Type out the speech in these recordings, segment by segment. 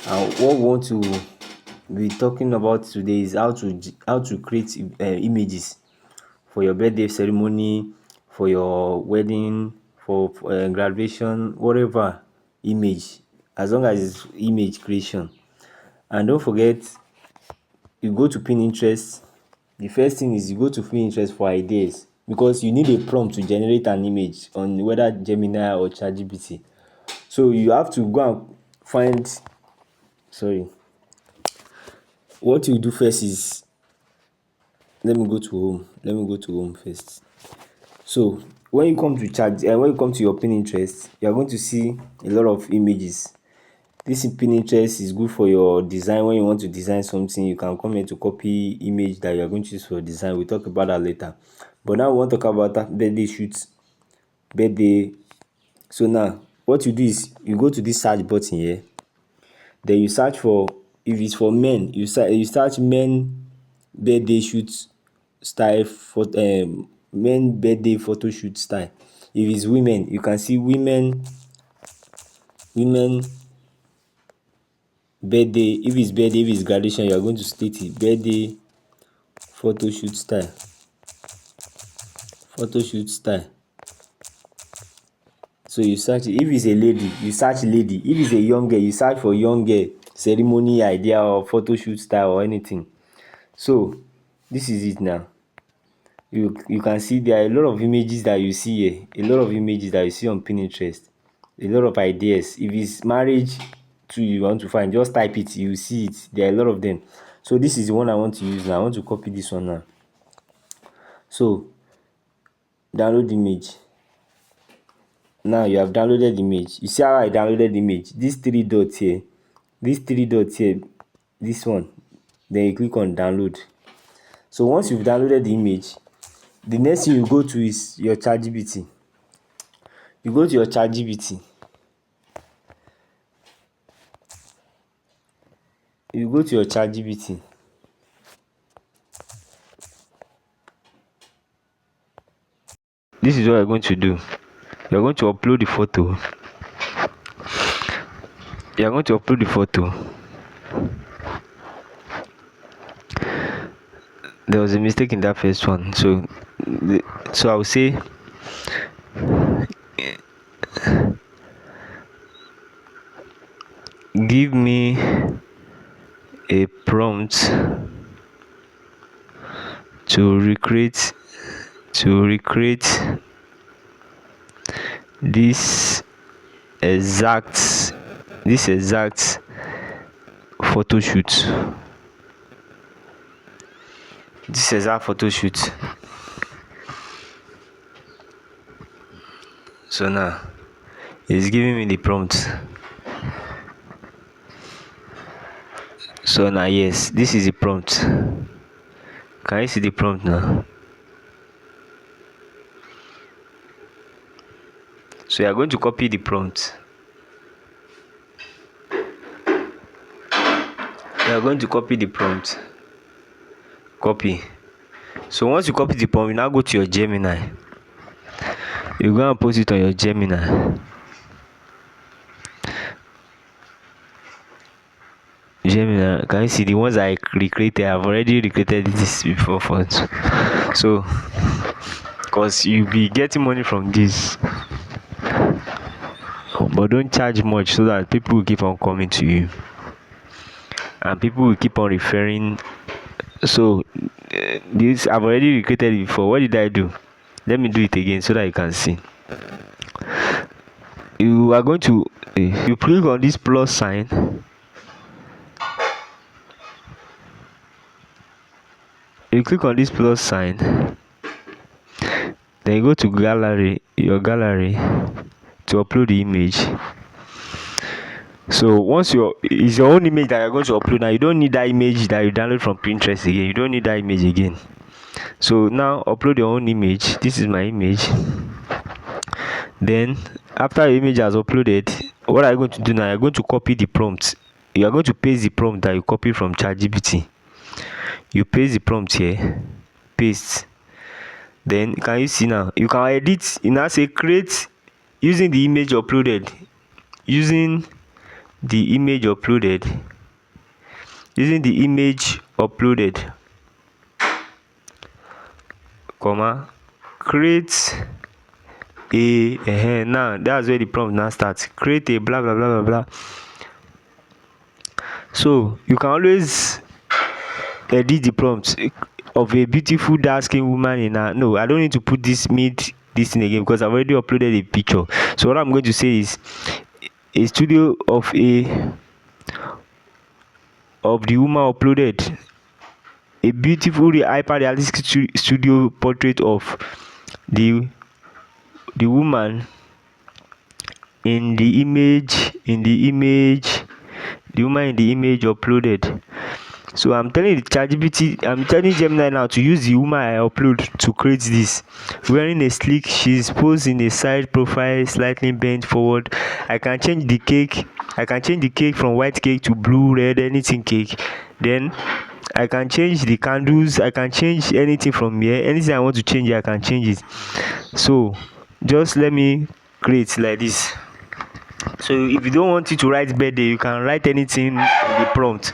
What we want to be talking about today is how to create images for your birthday ceremony, for your wedding, for graduation, whatever image, as long as it's image creation. And don't forget, you go to Pinterest. The first thing is you go to Pinterest for ideas, because you need a prompt to generate an image on whether Gemini or ChatGPT. So you have to go and find, sorry, what you do first is, let me go to home first. So when you come to when you come to your Pinterest, you are going to see a lot of images. This Pinterest is good for your design. When you want to design something, you can come here to copy image that you are going to use for design. We'll talk about that later. But now we want to talk about that birthday shoots, birthday. So now what you do is you go to this search button here. Then you search for, if it's for men, you search men birthday shoot style for men birthday photo shoot style. If it's women, you can see women birthday. If it's birthday, if it's graduation, you are going to state it, birthday photo shoot style, photo shoot style. So you search it. If it's a lady, you search lady. If it's a young girl, you search for young girl ceremony idea or photo shoot style or anything. So this is it now. You can see there are a lot of images that you see here, a lot of images that you see on Pinterest, a lot of ideas. If it's marriage too you want to find, just type it, you see it. There are a lot of them. So this is the one I want to use now. I want to copy this one now. So download image. Now you have downloaded the image. You see how I downloaded the image? These three dots here, this one. Then you click on download. So once you've downloaded the image, the next thing you go to is your ChatGPT. You go to your ChatGPT. You go to your ChatGPT. This is what you're going to do. You're going to upload the photo. You're going to upload the photo. There was a mistake in that first one. So I will say, give me a prompt to recreate this exact photo shoot. This exact photo shoot. So now it's giving me the prompt. So now, yes, this is the prompt. Can you see the prompt now? So you are going to copy the prompt. Copy. So once you copy the prompt, you now go to your Gemini. You go and post it on your Gemini. Can you see the ones I recreated? I've already recreated this before for so, because you'll be getting money from this, but don't charge much so that people will keep on coming to you and people will keep on referring. So this I've already recreated it before. What did I do? Let me do it again so that you can see. You are going to you click on this plus sign. You click on this plus sign, then you go to your gallery to upload the image. So once it's your own image that you're going to upload now, you don't need that image that you download from Pinterest again. You don't need that image again. So now upload your own image. This is my image. Then after your image has uploaded, what are you going to do now? You're going to copy the prompt. You are going to paste the prompt that you copied from ChatGPT. You paste the prompt here, paste. Then can you see now? You can edit. You now say create using the image uploaded, using the image uploaded, comma, create a now that's where the prompt now starts. Create a blah blah blah blah blah. So you can always edit the prompt of a beautiful dark skinned woman in a no, I don't need to put this this thing again because I've already uploaded a picture. So what I'm going to say is a studio of the woman uploaded a beautiful hyper realistic studio portrait of the woman in the image the woman in the image uploaded. So I'm telling Gemini now to use the woman I upload to create this. Wearing a sleek, she's posed in a side profile, slightly bent forward. I can change the cake from white cake to blue, red, anything cake. Then I can change the candles, I can change anything from here. Anything I want to change, I can change it. So just let me create like this. So if you don't want it to write birthday, you can write anything in the prompt.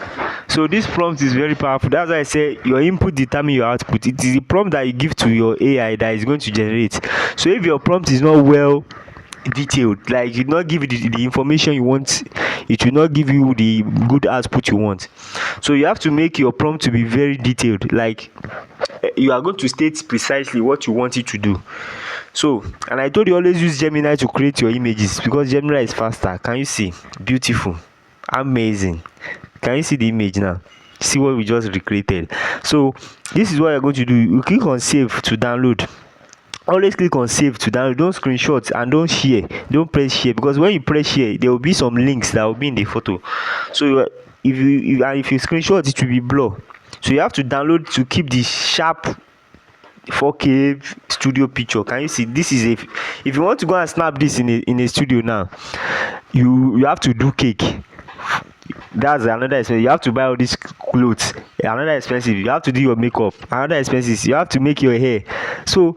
So this prompt is very powerful. That's why I say your input determine your output. It is the prompt that you give to your AI that is going to generate. So if your prompt is not well detailed, like you not give it the information you want, it will not give you the good output you want. So you have to make your prompt to be very detailed, like you are going to state precisely what you want it to do. So, and I told you always use Gemini to create your images because Gemini is faster. Can you see? Beautiful, amazing. Can you see the image now? See what we just recreated. So this is what you're going to do. You click on save to download. Always click on save to download. Don't screenshot and don't share. Don't press share because when you press share, there will be some links that will be in the photo. So if you screenshot, it will be blur. So you have to download to keep the sharp 4K studio picture. Can you see? This is if you want to go and snap this in a studio now, you have to do cake. That's another expense. You have to buy all these clothes, another expensive. You have to do your makeup, another expenses. You have to make your hair. So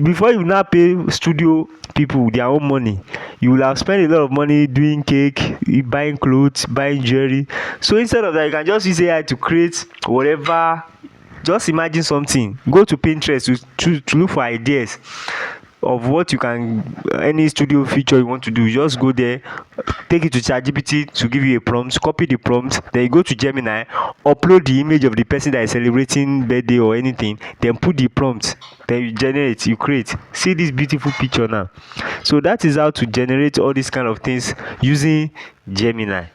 before you now pay studio people their own money, you will have spent a lot of money doing cake, buying clothes, buying jewelry. So instead of that, you can just use AI to create whatever. Just imagine something. Go to Pinterest to look for ideas of what you can, any studio feature you want to do. Just go there, take it to ChatGPT to give you a prompt, copy the prompt, then you go to Gemini, upload the image of the person that is celebrating birthday or anything, then put the prompt, then you generate, you create. See this beautiful picture now. So that is how to generate all these kind of things using Gemini.